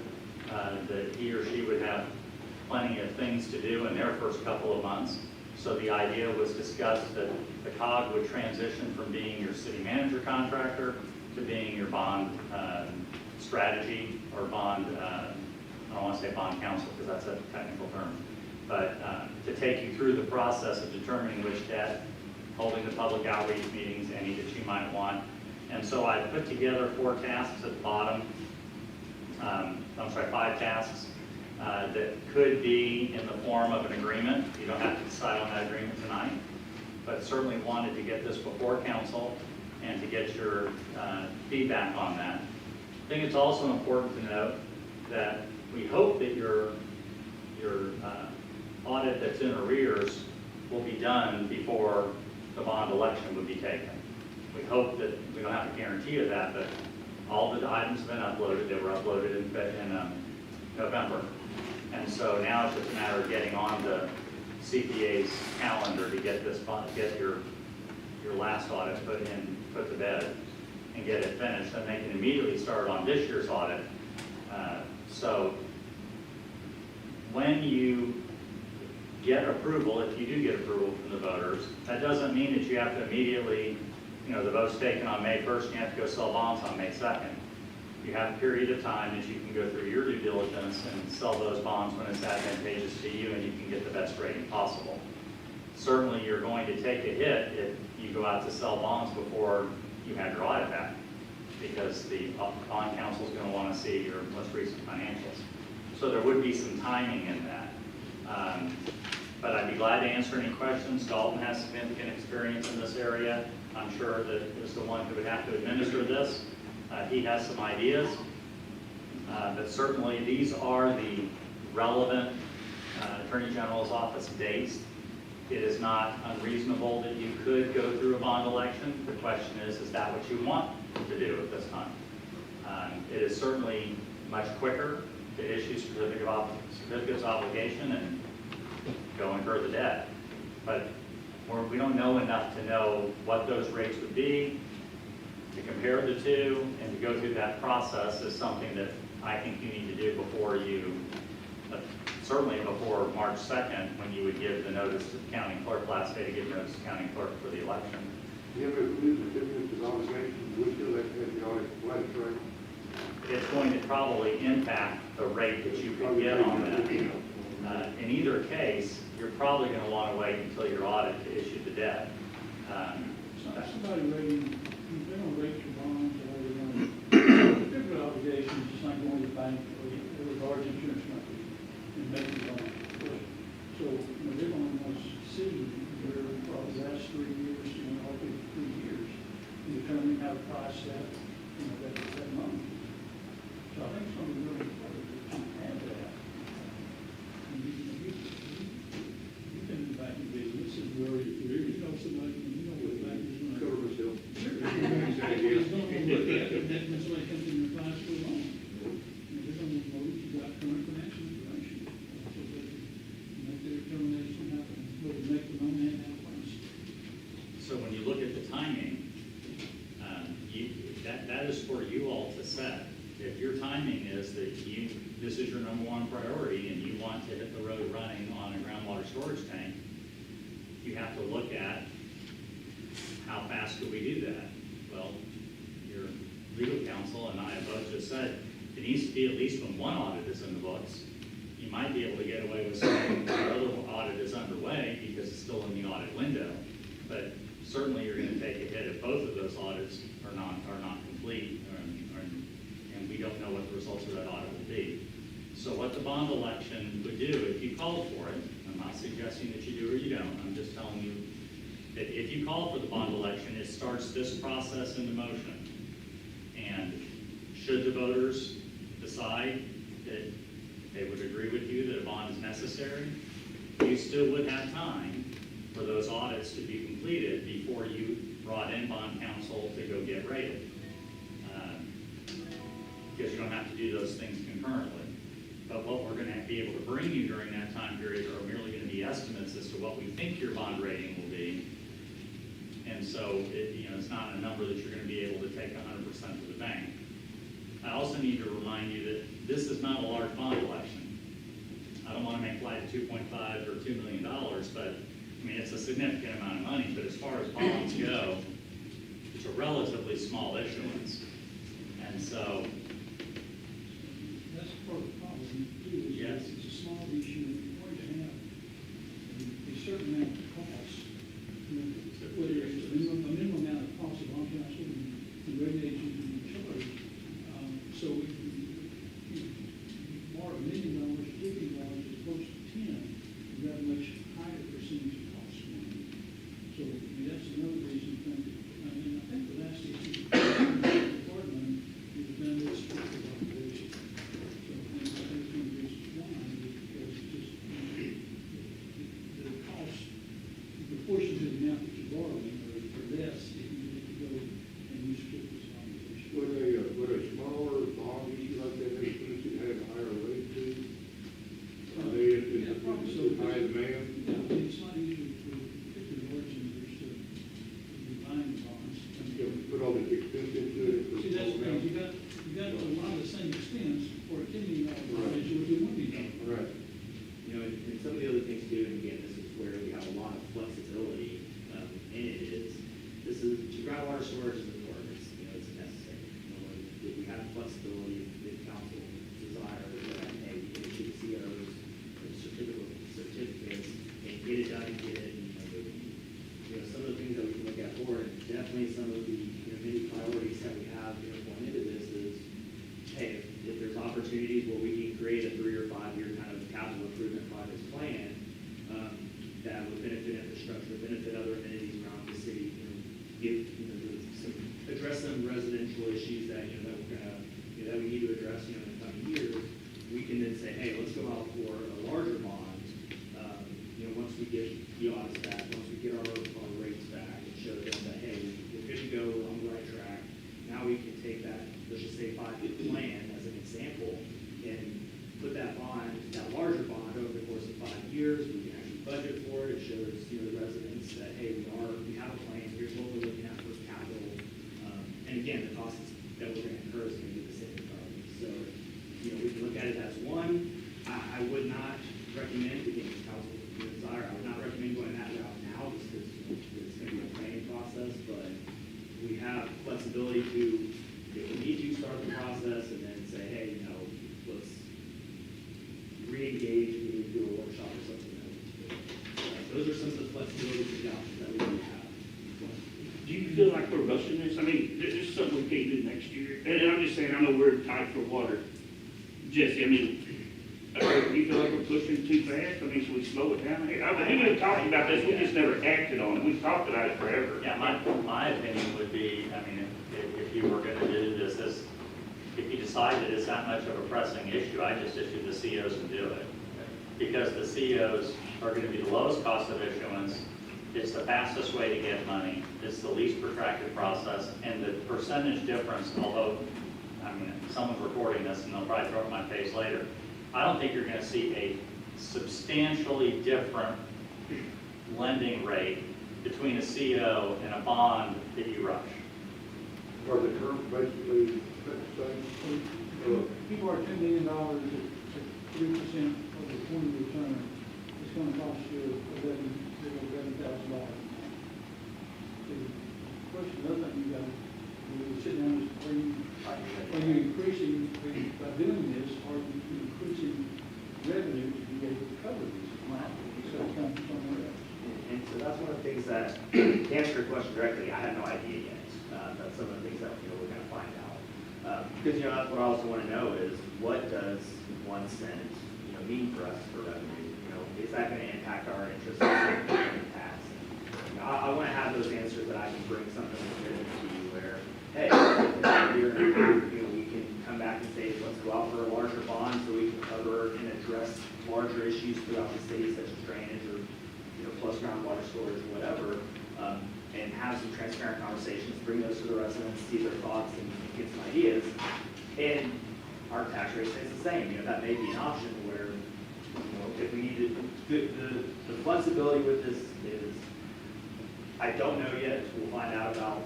H: that he or she would have plenty of things to do in their first couple of months. So the idea was discussed that the COG would transition from being your city manager contractor to being your bond strategy or bond, I don't want to say bond counsel because that's a technical term, but to take you through the process of determining which debt, holding the public outreach meetings, any that you might want. And so I put together 4 tasks at the bottom. 5 tasks that could be in the form of an agreement. You don't have to decide on that agreement tonight, but certainly wanted to get this before council and to get your feedback on that. I think it's also important to note that we hope that your audit that's in arrears will be done before the bond election would be taken. We hope that, we don't have a guarantee of that, but all the items have been uploaded. They were uploaded in November. And so now it's just a matter of getting on the CPA's calendar to get this, get your last audit put to bed and get it finished. And they can immediately start on this year's audit. So when you get approval, if you do get approval from the voters, that doesn't mean that you have to immediately, the vote's taken on May 1st and you have to go sell bonds on May 2nd. You have a period of time that you can go through your due diligence and sell those bonds when it's advantageous to you and you can get the best rating possible. Certainly you're going to take a hit if you go out to sell bonds before you have your audit back, because the bond counsel is going to want to see your most recent financials. So there would be some timing in that. But I'd be glad to answer any questions. Dalton has significant experience in this area. I'm sure that is the one who would have to administer this. He has some ideas, but certainly these are the relevant Attorney General's office dates. It is not unreasonable that you could go through a bond election. The question is that what you want to do at this time? It is certainly much quicker to issue certificates of obligation and go incur the debt. But we don't know enough to know what those rates would be. To compare the two and to go through that process is something that I think you need to do before you, certainly before March 2nd, when you would give the notice to the county clerk, last day to give notice to the county clerk for the election.
G: If it loses certificates of obligation, we still have to have the audit last track.
H: It's going to probably impact the rate that you can get on that. In either case, you're probably going to want to wait until your audit to issue the debt.
F: Somebody rating, they don't rate your bonds or they're going to, certificate of obligations, just like going to the bank or a large insurance company and making a loan. So, they're going to want to see your probably last 3 years, hopefully 3 years, and determine how to price that, that money. So I think it's going to be really important to have that. You've been in the banking business and where you know somebody, you know what bankers are.
G: Cover myself.
F: It's going to look at it, that's why it comes in your class for long. They're going to know that you got current financial information. So they can make their determination happen, whether to make the money and how fast.
H: So when you look at the timing, that is for you all to set. if your timing is that this is your number one priority and you want to hit the road running on a groundwater storage tank, you have to look at how fast do we do that? Well, your legal counsel and I have both just said, it needs to be at least when one audit is in the books. You might be able to get away with saying the other audit is underway because it's still in the audit window, but certainly you're gonna take a hit if both of those audits are not complete, and we don't know what the results of that audit will be. So what the bond election would do, if you called for it, I'm not suggesting that you do or you don't, I'm just telling you that if you call for the bond election, it starts this process into motion. And should the voters decide that they would agree with you that a bond is necessary, you still would have time for those audits to be completed before you brought in bond counsel to go get rated. Because you don't have to do those things concurrently. But what we're gonna be able to bring you during that time period are merely gonna be estimates as to what we think your bond rating will be. And so, it's not a number that you're gonna be able to take 100% to the bank. I also need to remind you that this is not a large bond election. I don't wanna make light of 2.5 or $2 million, but, it's a significant amount of money, but as far as bonds go, it's a relatively small issuance. And so,
F: That's part of the problem, too, is
H: Yes.
F: that it's a small issue, and you're going to have a certain amount of cost. Whether it's a minimum amount of cost of bond counsel and regulations and utilities. So if you borrow $1 million, $50 as opposed to 10, you have a much higher percentage of cost. So, that's another reason, I think the last issue, department, you've done this for the population. So, I think one of the reasons why is because it's just, the cost, the proportion to the amount that you're borrowing are less if you go and use this obligation.
G: Would a smaller bond issue like that, have a higher rate to?
F: Yeah, probably so.
G: High demand?
F: Yeah, it's not easy for particularly large investors to be buying bonds.
G: Put all this expense into it. for
F: See, that's the
G: small
F: thing,
G: amount.
F: you got a lot of the same expense for a $10 million bond as you would do $1 million.
G: Right.
I: And some of the other things too, and again, this is where we have a lot of flexibility in it, is groundwater storage is important, it's necessary. If we have flexibility, if council desires that, hey, we can issue COs, certificates, and get it done, get it, some of the things that we can look at forward, and definitely some of the, many priorities that we have, going into this is, hey, if there's opportunities where we can create a 3 or 5 year kind of capital improvement project plan, that would benefit infrastructure, benefit other amenities around the city, give, address some residential issues that, that we're gonna, that we need to address, in the coming years, we can then say, hey, let's go out for a larger bond, once we get the audits back, once we get our rates back, and show them that, hey, we're good to go, we're on the right track. Now we can take that, let's just say 5-year plan as an example, and put that bond, that larger bond over the course of 5 years. We can actually budget for it. It shows, the residents that, hey, we have a plan, here's what we're looking at for capital. And again, the costs that we're gonna incur is gonna be the same regardless. So, we can look at it as one. I would not recommend, again, as council desire, I would not recommend going that route now, just because it's gonna be a planning process, but we have flexibility to, if we need to, start the process and then say, hey, let's re-engage, we need to do a workshop or something. Those are some of the flexibility for the options that we would have.
K: Do you feel like we're rushing this? This is something we can't do next year. And I'm just saying, I know we're tight for water. Jesse, do you feel like we're pushing too fast? Should we slow it down? We've been talking about this, we just never acted on it. We've talked about it forever.
H: Yeah, my opinion would be, if you were gonna do this, if you decide that it's that much of a pressing issue, I just issue the COs and do it. Because the COs are gonna be the lowest cost of issuance, it's the fastest way to get money, it's the least protracted process, and the percentage difference, although, someone's recording this and they'll probably throw it in my face later, I don't think you're gonna see a substantially different lending rate between a CO and a bond that you rush.
G: Are the terms basically the same?
C: If you borrow $2 million at 3% of the 20-year term, it's gonna cost you $11,000. The question, another thing you got, you sit down and are you increasing, by doing this, are you increasing revenue to be able to cover this amount? So it comes from somewhere else.
I: And so that's one of the things that, to answer your question directly, I have no idea yet. That's some of the things that, we're gonna find out. Because, that's what I also wanna know is, what does 1 cent, mean for us for revenue? Is that gonna impact our interest in tax? I wanna have those answers that I can bring something legitimate to you where, hey, in a year and a half, we can come back and say, let's go out for a larger bond so we can cover and address larger issues throughout the city, such as drainage or, plus groundwater storage or whatever, and have some transparent conversations, bring those to the residents, see their thoughts and get some ideas. And our tax rate stays the same. That may be an option where, if we need to, the flexibility with this is, I don't know yet. We'll find out about,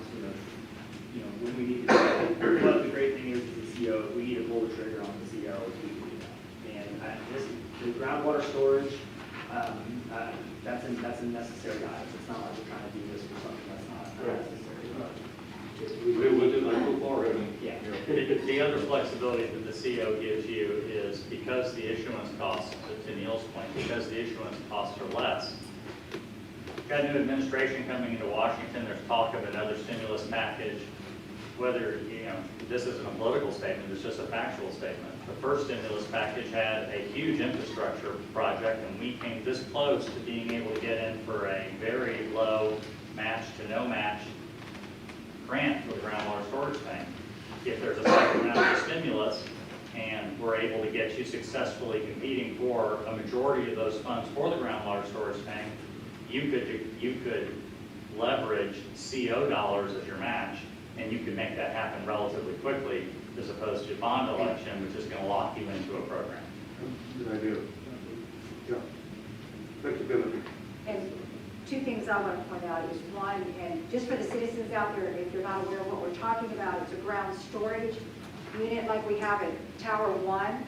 I: when we need to do it. But the great thing is the CO, if we need to pull the trigger on the CO, we can do that. And the groundwater storage, that's a necessary item. It's not like we're trying to do this for something that's not necessary.
B: We did not go far,
I: Yeah.
H: The other flexibility that the CO gives you is because the issuance costs, to Neil's point, because the issuance costs are less. Got new administration coming into Washington, there's talk of another stimulus package. Whether, this isn't a political statement, it's just a factual statement. The first stimulus package had a huge infrastructure project, and we came this close to being able to get in for a very low match to no match grant for the groundwater storage tank. If there's a second round of stimulus and we're able to get you successfully competing for a majority of those funds for the groundwater storage tank, you could leverage CO dollars as your match, and you could make that happen relatively quickly, as opposed to bond election, which is going to lock you into a program.
G: Good idea. Yeah. Flexibility.
A: And two things I want to point out is one, and just for the citizens out there, if you're not aware of what we're talking about, it's a ground storage unit like we have at Tower 1.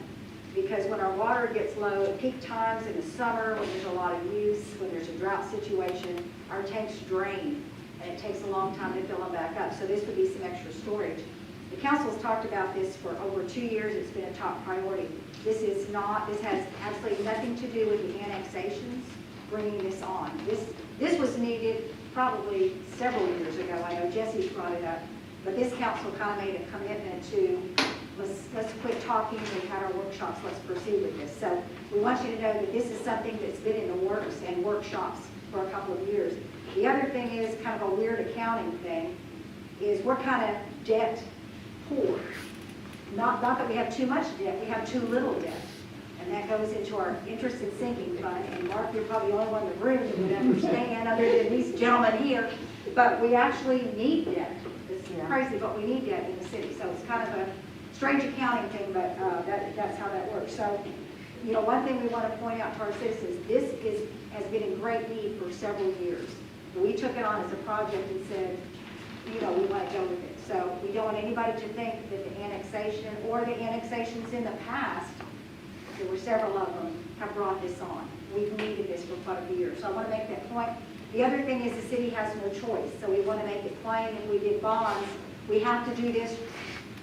A: Because when our water gets low at peak times in the summer, when there's a lot of use, when there's a drought situation, our tanks drain, and it takes a long time to fill them back up. So this would be some extra storage. The council's talked about this for over 2 years. It's been a top priority. This has absolutely nothing to do with the annexations, bringing this on. This was needed probably several years ago. I know Jesse's brought it up, but this council kind of made a commitment to let's quit talking. We had our workshops. Let's proceed with this. So we want you to know that this is something that's been in the works and workshops for a couple of years. The other thing is kind of a weird accounting thing, is we're kind of debt poor. Not that we have too much debt, we have too little debt. And that goes into our interest and sinking fund. And Mark, you're probably the only one in the room that would understand, other than these gentlemen here. But we actually need debt. It's crazy, but we need debt in the city. So it's kind of a strange accounting thing, but that's how that works. So, one thing we want to point out to our citizens, this has been in great need for several years. We took it on as a project and said, we want to go with it. So we don't want anybody to think that the annexation or the annexations in the past, there were several of them, have brought this on. We've needed this for quite a few years. So I want to make that point. The other thing is the city has no choice. So we want to make it plain. If we did bonds, we have to do this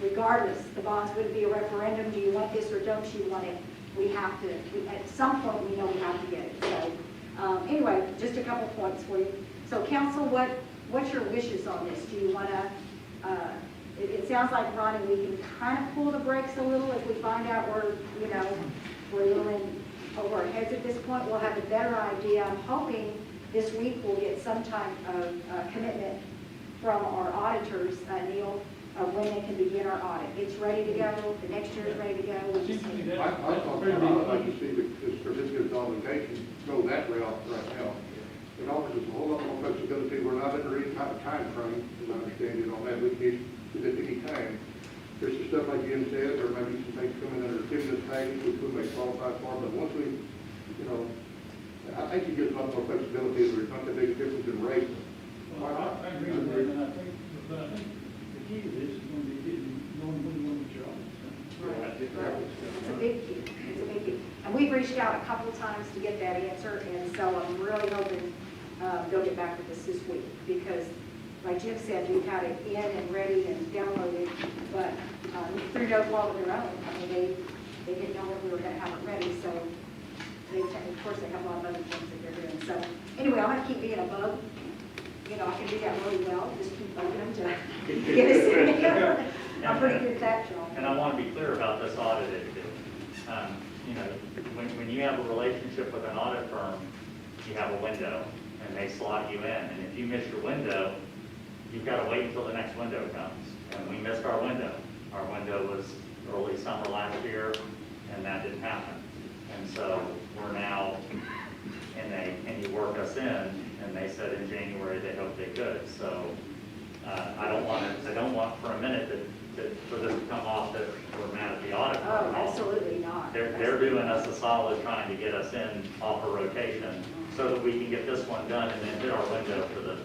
A: regardless. The bonds wouldn't be a referendum. Do you want this or don't you want it? We have to, at some point, we know we have to get it. So anyway, just a couple points for you. So council, what's your wishes on this? Do you want to, it sounds like, Ronnie, we can kind of pull the brakes a little if we find out we're a little in over our heads at this point. We'll have a better idea. I'm hoping this week we'll get some type of commitment from our auditors, Neil, of when they can begin our audit. It's ready to go. The next year is ready to go. We just need
G: I would like to see this certificate of obligation go that route right now. It offers us a whole lot more flexibility. We're not under any type of time frame, as I understand it, on that. We can use it at any time. There's some stuff like Jim said, there may be some things coming under the stimulus package which we may qualify for, but once we, I think it gives a lot more flexibility. There's not a big difference in rate.
C: Well, I agree with that, and I think the key to this is going to be knowing when you want to get your audit done.
A: reached out a couple of times to get that answer, and so I'm really hoping they'll get back with us this week, because like Jim said, we've had it in and ready and downloaded, but through no fault of their own. I mean, they didn't know when we were gonna have it ready, so they, of course, they have a lot of other things that they're doing. So anyway, I'm gonna keep being a bug. You know, I can do that really well, just keep bugging them to get us in there. I'm pretty good at that, John.
H: And I want to be clear about this audit issue. You know, when you have a relationship with an audit firm, you have a window, and they slot you in. And if you miss your window, you've got to wait until the next window comes. And we missed our window. Our window was early summer last year, and that didn't happen. And so we're now in a, can you work us in? And they said in January they hoped they could. So I don't want for a minute for this to come off that we're mad at the audit firm.
A: Oh, absolutely not.
H: They're doing us a solid trying to get us in off a rotation so that we can get this one done and then hit our window for the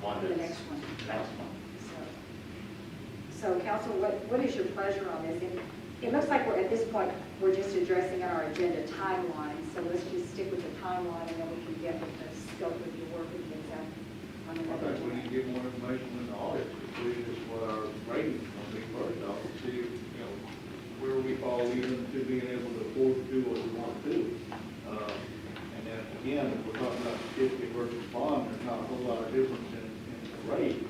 H: one
A: For the
H: that's
A: next one.
H: next one.
A: So council, what is your pleasure on this? And it looks like we're, at this point, we're just addressing our agenda timeline, so let's just stick with the timeline, and then we can get with the scope of your work and things out on
L: I
A: another
L: think we need to get more information when the audit's completed, is what our rating's gonna be first off, and see, you know, where we fall even to being able to afford to do what we want to do. And then again, if we're talking about certificate versus bond, there's not a whole lot of difference in the rate.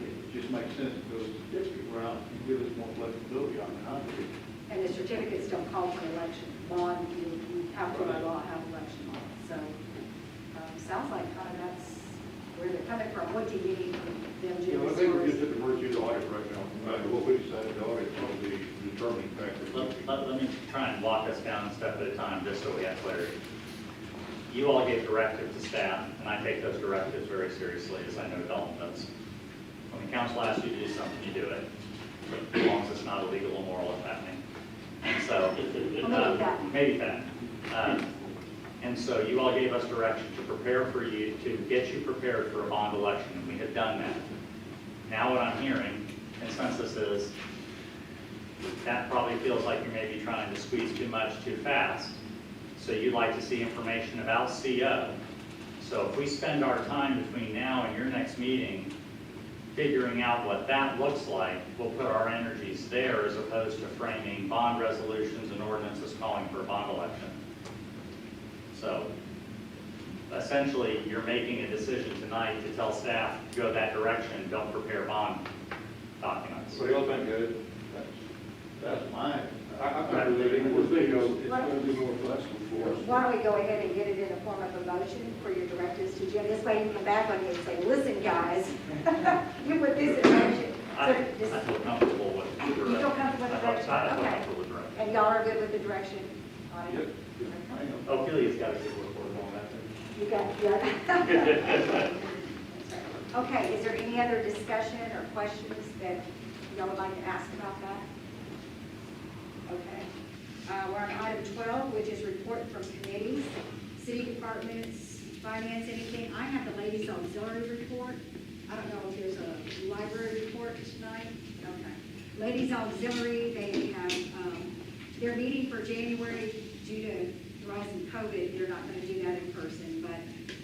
L: It just makes sense to go the certificate route and give us more flexibility on the contract.
A: And the certificates don't call for election. Bond, you have to by law have election law. So, sounds like kind of that's where they're coming from. What do you need from them,
G: You
A: Jim?
G: know, I
A: as
G: think
A: far
G: we're
A: as-
G: just at the mercy of the audit right now. What we decided, the audit's going to be the determining factor.
H: Let me try and walk us down a step at a time, just so we have clarity. You all gave directive to staff, and I take those directives very seriously, as I know Dalton does. When the council asks you to do something, you do it, as long as it's not illegal, immoral, or threatening. And so, maybe that. And so you all gave us direction to prepare for you, to get you prepared for a bond election, and we have done that. Now what I'm hearing, consensus is, that probably feels like you're maybe trying to squeeze too much too fast. So you'd like to see information about CO. So if we spend our time between now and your next meeting figuring out what that looks like, we'll put our energies there as opposed to framing bond resolutions and ordinances calling for a bond election. So essentially, you're making a decision tonight to tell staff to go that direction, don't prepare bond documents.
G: What do y'all think, guys?
L: That's mine.
G: I'm not really, we're thinking of,
J: It's gonna be more flexible for us.
A: Why don't we go ahead and get it in the form of a motion for your directives to Jim? This way you can come back on you and say, listen, guys, you put this in motion.
H: I
A: So just-
H: feel comfortable with the direction.
A: You feel comfortable with the direction?
H: I feel
A: Okay.
H: comfortable with the direction.
A: And y'all are good with the direction on it?
G: Yep.
H: Oh, Kilia's got a good report on that.
A: You got, yeah. Okay, is there any other discussion or questions that y'all would like to ask about that? Okay. We're on item 12, which is report from committees, city departments, finance, anything. I have the ladies auxiliary report. I don't know if there's a library report tonight. Okay. Ladies auxiliary, they have, their meeting for January due to the rise in COVID, they're not going to do that in person, but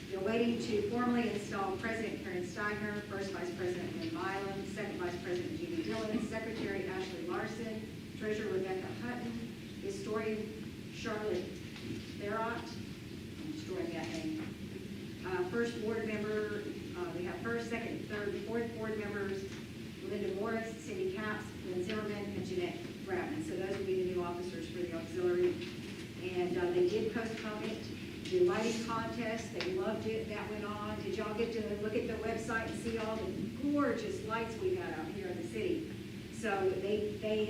A: they're waiting to formally install President Karen Steiger, First Vice President Lynn Milam, Second Vice President Judy Dillon, Secretary Ashley Larson, Treasurer Rebecca Hutton, Historian Charlotte Barrott, I'm destroying that name. First board member, we have first, second, third, fourth board members, Linda Morris, Cindy Capps, Lynn Zimmerman, and Jeanette Bratman. So those will be the new officers for the auxiliary. And they did postpone it. The lighting contest, they loved it, that went on. Did y'all get to look at the website and see all the gorgeous lights we got out here in the city? So they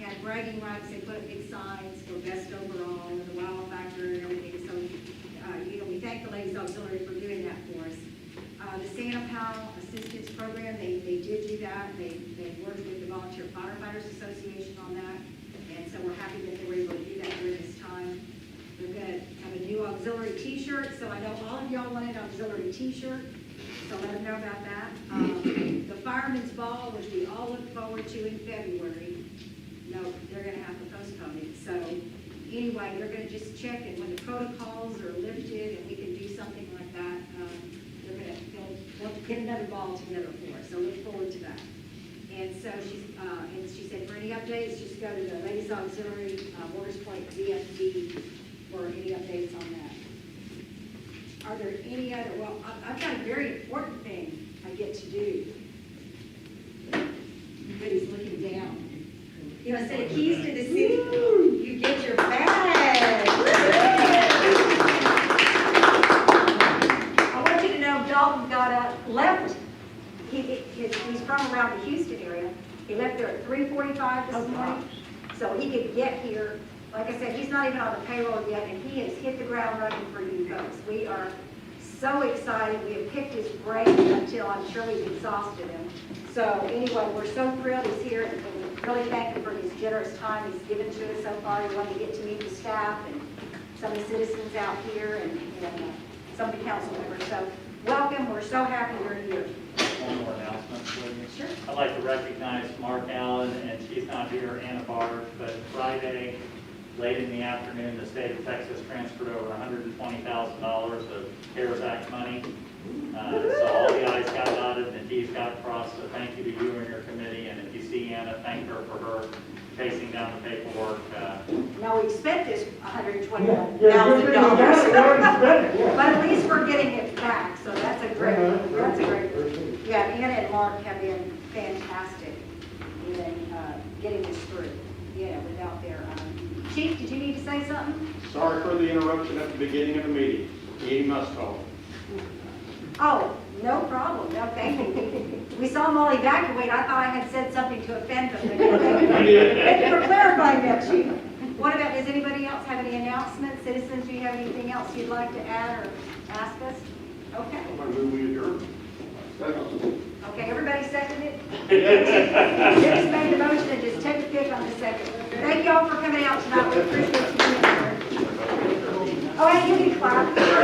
A: had bragging rights, they put up big signs for best overall, and the wow factor and everything. So, we thank the Ladies Auxiliary for doing that for us. The Santa Pal Assistance Program, they did do that. They worked with the Volunteer Firefighters Association on that. And so we're happy that they were able to do that during this time. We're going to have a new auxiliary t-shirt. So I know all of y'all wanted an auxiliary t-shirt. So let them know about that. The Fireman's Ball, which we all look forward to in February, no, they're going to have to postpone it. So
M: anyway, they're gonna just check, and when the protocols are lifted and we can do something like that, they'll get another volunteer for us, so look forward to that. And so she said, for any updates, just go to the Ladies Auxiliary, Waters Point VFD for any updates on that. Are there any other, well, I've got a very important thing I get to do. But he's looking down. You know, instead of keys to the city, you get your bag.
A: I want you to know Dalton got up, left, he's from around the Houston area. He left there at 3:45 this morning, so he could get here. Like I said, he's not even on the payroll yet, and he has hit the ground running for you folks. We are so excited. We have picked his brain until I'm sure we've exhausted him. So anyway, we're so thrilled he's here, and we really thank him for his generous time he's given to us so far. We want to get to meet the staff and some of the citizens out here and some of the council members. So welcome, we're so happy you're here.
H: One more announcement, please.
A: Sure.
H: I'd like to recognize Mark Allen, and she's not here, Anna Barr, but Friday, late in the afternoon, the state of Texas transferred over $120,000 of CARES Act money. So all the I's got dotted and the T's got crossed, so thank you to you and your committee, and if you see Anna, thank her for her chasing down the paperwork.
A: Now, we spent this $120,000,
C: Yeah.
A: but at least we're getting it back, so that's a great, yeah, Anna and Mark have been fantastic in getting this through, without their, Chief, did you need to say something?
N: Sorry for the interruption at the beginning of the meeting. He must talk.
A: Oh, no problem, no, thank you. We saw them all evacuate, I thought I had said something to offend them. Thank you for clarifying that, Chief. What about, does anybody else have any announcements? Citizens, do you have anything else you'd like to add or ask us? Okay.
G: I'm gonna move we adjourn.
A: Okay, everybody seconded it? Dennis made the motion and just take a pick on the second. Thank y'all for coming out tonight, we appreciate you being here. Oh, and you can clap.